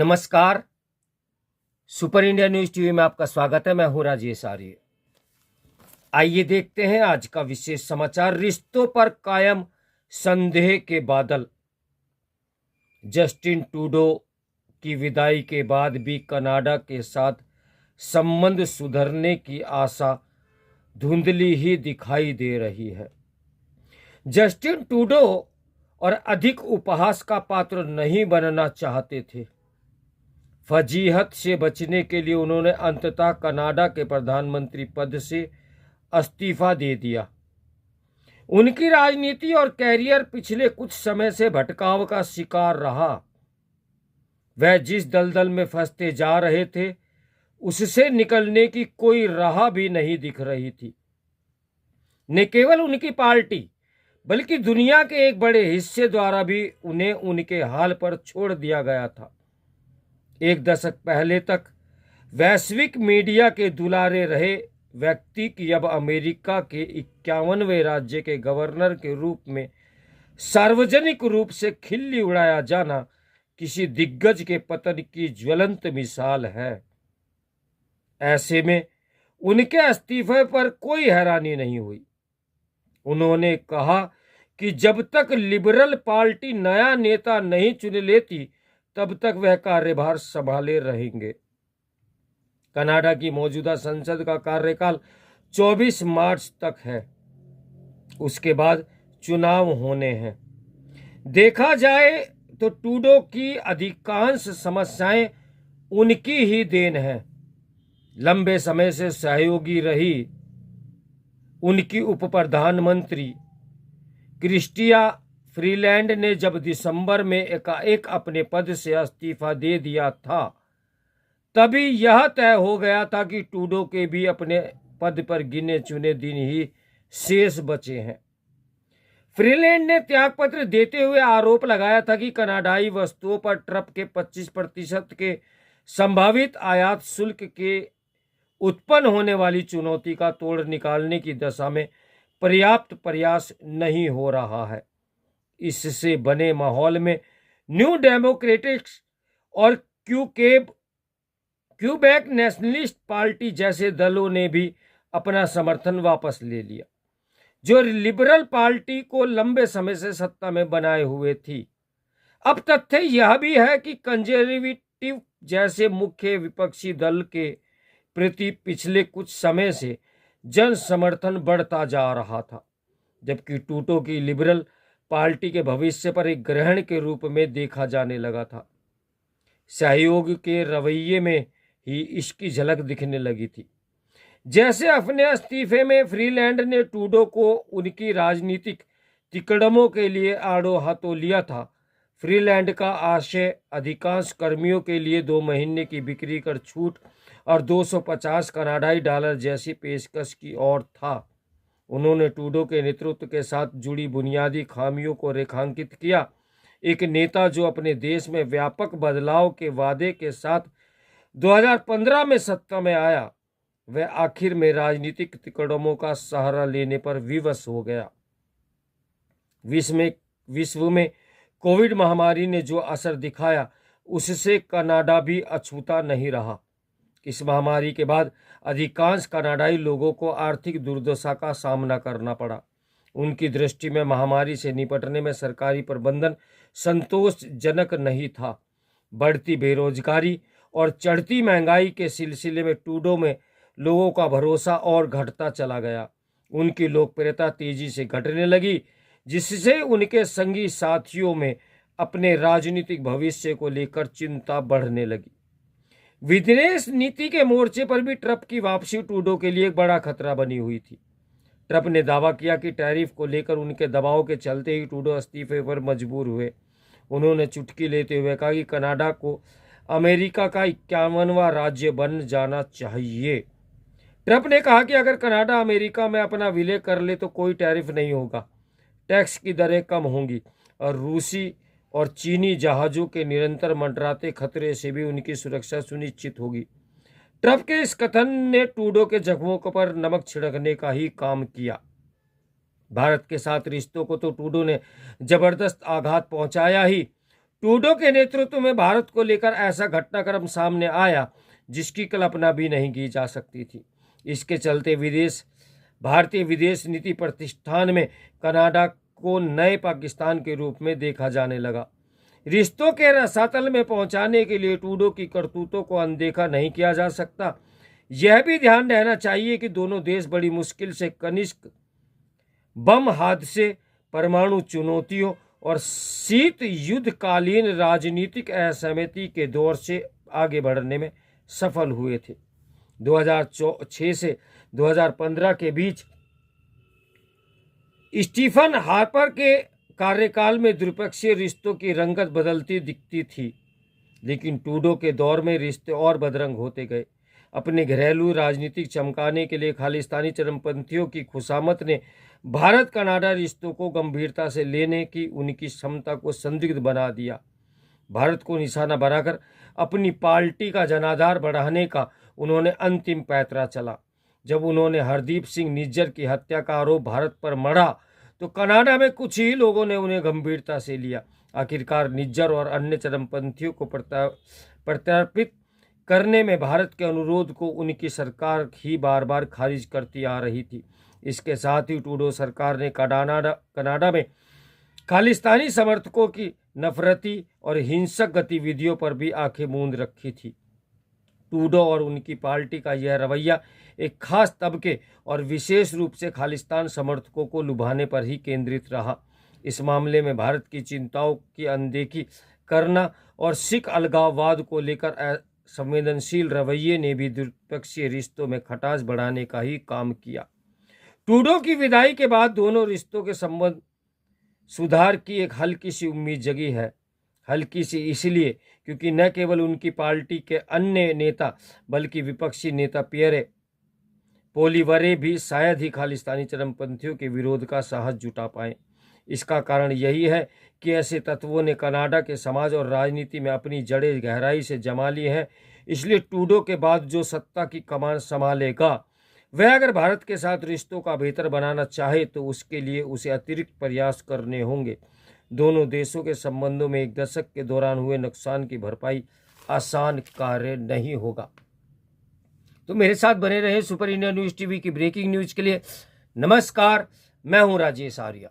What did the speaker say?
नमस्कार। Super India news TV में आपका स्वागत है। मैं हूं राजेश आर्य। आइए देखते हैं आज का विशेष समाचार। रिश्तों पर कायम संदेह के बादल। जस्टिन ट्रूडो की विदाई के बाद भी कनाडा के साथ संबंध सुधरने की आशा धुंधली ही दिखाई दे रही है। जस्टिन ट्रूडो और अधिक उपहास का पात्र नहीं बनना चाहते थे। फजीहत से बचने के लिए उन्होंने अंततः कनाडा के प्रधानमंत्री पद से इस्तीफा दे दिया। उनकी राजनीति और कैरियर पिछले कुछ समय से भटकाव का शिकार रहा। वह जिस दलदल में फंसते जा रहे थे उससे निकलने की कोई राह भी नहीं दिख रही थी। न केवल उनकी पार्टी बल्कि दुनिया के एक बड़े हिस्से द्वारा भी उन्हें उनके हाल पर छोड़ दिया गया था। एक दशक पहले तक वैश्विक मीडिया के दुलारे रहे व्यक्ति की अब अमेरिका के 51वें राज्य के गवर्नर के रूप में सार्वजनिक रूप से खिल्ली उड़ाया जाना किसी दिग्गज के पतन की ज्वलंत मिसाल है। ऐसे में उनके इस्तीफे पर कोई हैरानी नहीं हुई। उन्होंने कहा कि जब तक लिबरल पार्टी नया नेता नहीं चुन लेती तब तक वह कार्यभार संभाले रहेंगे। कनाडा की मौजूदा संसद का कार्यकाल 24 मार्च तक है। उसके बाद चुनाव होने हैं। देखा जाए तो ट्रूडो की अधिकांश समस्याएं उनकी ही देन है। लंबे समय से सहयोगी रही उनकी उप प्रधानमंत्री क्रिस्टिया फ्रीलैंड ने जब दिसंबर में एकाएक अपने पद से इस्तीफा दे दिया था तभी यह तय हो गया था कि ट्रूडो के भी अपने पद पर गिने चुने दिन ही शेष बचे हैं। फ्रीलैंड ने त्यागपत्र देते हुए आरोप लगाया था कि कनाडाई वस्तुओं पर ट्रंप के 25% के संभावित आयात शुल्क के उत्पन्न होने वाली चुनौती का तोड़ निकालने की दशा में पर्याप्त प्रयास नहीं हो रहा है। इससे बने माहौल में न्यू डेमोक्रेटिक्स और क्यूबेक नेशनलिस्ट पार्टी जैसे दलों ने भी अपना समर्थन वापस ले लिया, जो लिबरल पार्टी को लंबे समय से सत्ता में बनाए हुए थी। अब तथ्य यह भी है कि कंजर्वेटिव जैसे मुख्य विपक्षी दल के प्रति पिछले कुछ समय से जन समर्थन बढ़ता जा रहा था, जबकि ट्रूडो की लिबरल पार्टी के भविष्य पर एक ग्रहण के रूप में देखा जाने लगा था। सहयोग के रवैये में ही इसकी झलक दिखने लगी थी। जैसे अपने इस्तीफे में फ्रीलैंड ने ट्रूडो को उनकी राजनीतिक तिकड़मों के लिए आड़ो हाथों लिया था। फ्रीलैंड का आशय अधिकांश कर्मियों के लिए 2 महीने की बिक्री कर छूट और 250 कनाडाई डॉलर जैसी पेशकश की ओर था। उन्होंने ट्रूडो के नेतृत्व के साथ जुड़ी बुनियादी खामियों को रेखांकित किया। एक नेता जो अपने देश में व्यापक बदलाव के वादे के साथ 2015 में सत्ता में आया, वह आखिर में राजनीतिक तिकड़मों का सहारा लेने पर विवश हो गया। विश्व में कोविड महामारी ने जो असर दिखाया उससे कनाडा भी अछूता नहीं रहा। इस महामारी के बाद अधिकांश कनाडाई लोगों को आर्थिक दुर्दशा का सामना करना पड़ा। उनकी दृष्टि में महामारी से निपटने में सरकारी प्रबंधन संतोषजनक नहीं था। बढ़ती बेरोजगारी और चढ़ती महंगाई के सिलसिले में ट्रूडो में लोगों का भरोसा और घटता चला गया। उनकी लोकप्रियता तेजी से घटने लगी, जिससे उनके संगी साथियों में अपने राजनीतिक भविष्य को लेकर चिंता बढ़ने लगी। विदेश नीति के मोर्चे पर भी ट्रंप की वापसी ट्रूडो के लिए एक बड़ा खतरा बनी हुई थी। ट्रंप ने दावा किया कि टैरिफ को लेकर उनके दबाव के चलते ही ट्रूडो इस्तीफे पर मजबूर हुए। उन्होंने चुटकी लेते हुए कहा कि कनाडा को अमेरिका का 51वां राज्य बन जाना चाहिए। ट्रंप ने कहा कि अगर कनाडा अमेरिका में अपना विलय कर ले तो कोई टैरिफ नहीं होगा, टैक्स की दरें कम होंगी और रूसी और चीनी जहाज़ों के निरंतर मंडराते खतरे से भी उनकी सुरक्षा सुनिश्चित होगी। ट्रंप के इस कथन ने ट्रूडो के जख्मों पर नमक छिड़कने का ही काम किया। भारत के साथ रिश्तों को तो ट्रूडो ने जबरदस्त आघात पहुंचाया ही, ट्रूडो के नेतृत्व में भारत को लेकर ऐसा घटनाक्रम सामने आया जिसकी कल्पना भी नहीं की जा सकती थी। इसके चलते भारतीय विदेश नीति प्रतिष्ठान में कनाडा को नए पाकिस्तान के रूप में देखा जाने लगा। रिश्तों के रसातल में पहुंचाने के लिए ट्रूडो की करतूतों को अनदेखा नहीं किया जा सकता। यह भी ध्यान रहना चाहिए कि दोनों देश बड़ी मुश्किल से कनिष्क बम हादसे, परमाणु चुनौतियों और शीत युद्धकालीन राजनीतिक असहमति के दौर से आगे बढ़ने में सफल हुए थे। 2006 से 2015 के बीच स्टीफन हार्पर के कार्यकाल में द्विपक्षीय रिश्तों की रंगत बदलती दिखती थी, लेकिन ट्रूडो के दौर में रिश्ते और बदरंग होते गए। अपने घरेलू राजनीतिक चमकाने के लिए खालिस्तानी चरमपंथियों की खुशामत ने भारत कनाडा रिश्तों को गंभीरता से लेने की उनकी क्षमता को संदिग्ध बना दिया। भारत को निशाना बनाकर अपनी पार्टी का जनाधार बढ़ाने का उन्होंने अंतिम पैंतरा चला। जब उन्होंने हरदीप सिंह निज्जर की हत्या का आरोप भारत पर मढ़ा तो कनाडा में कुछ ही लोगों ने उन्हें गंभीरता से लिया। आखिरकार निज्जर और अन्य चरमपंथियों को प्रत्यार्पित करने में भारत के अनुरोध को उनकी सरकार ही बार बार खारिज करती आ रही थी। इसके साथ ही ट्रूडो सरकार ने कनाडा में खालिस्तानी समर्थकों की नफरती और हिंसक गतिविधियों पर भी आंखें मूंद रखी थी। ट्रूडो और उनकी पार्टी का यह रवैया एक खास तबके और विशेष रूप से खालिस्तान समर्थकों को लुभाने पर ही केंद्रित रहा। इस मामले में भारत की चिंताओं की अनदेखी करना और सिख अलगाववाद को लेकर संवेदनशील रवैये ने भी द्विपक्षीय रिश्तों में खटास बढ़ाने का ही काम किया। ट्रूडो की विदाई के बाद दोनों रिश्तों के संबंध सुधार की एक हल्की सी उम्मीद जगी है। हल्की सी इसलिए क्योंकि न केवल उनकी पार्टी के अन्य नेता बल्कि विपक्षी नेता पियरे पोलिवरे भी शायद ही खालिस्तानी चरमपंथियों के विरोध का साहस जुटा पाए। इसका कारण यही है कि ऐसे तत्वों ने कनाडा के समाज और राजनीति में अपनी जड़ें गहराई से जमा ली हैं। इसलिए ट्रूडो के बाद जो सत्ता की कमान संभालेगा वह अगर भारत के साथ रिश्तों का बेहतर बनाना चाहे तो उसके लिए उसे अतिरिक्त प्रयास करने होंगे। दोनों देशों के संबंधों में एक दशक के दौरान हुए नुकसान की भरपाई आसान कार्य नहीं होगा। तो मेरे साथ बने रहे सुपर इंडिया न्यूज़ टीवी की ब्रेकिंग न्यूज़ के लिए। नमस्कार, मैं हूं राजेश आर्या।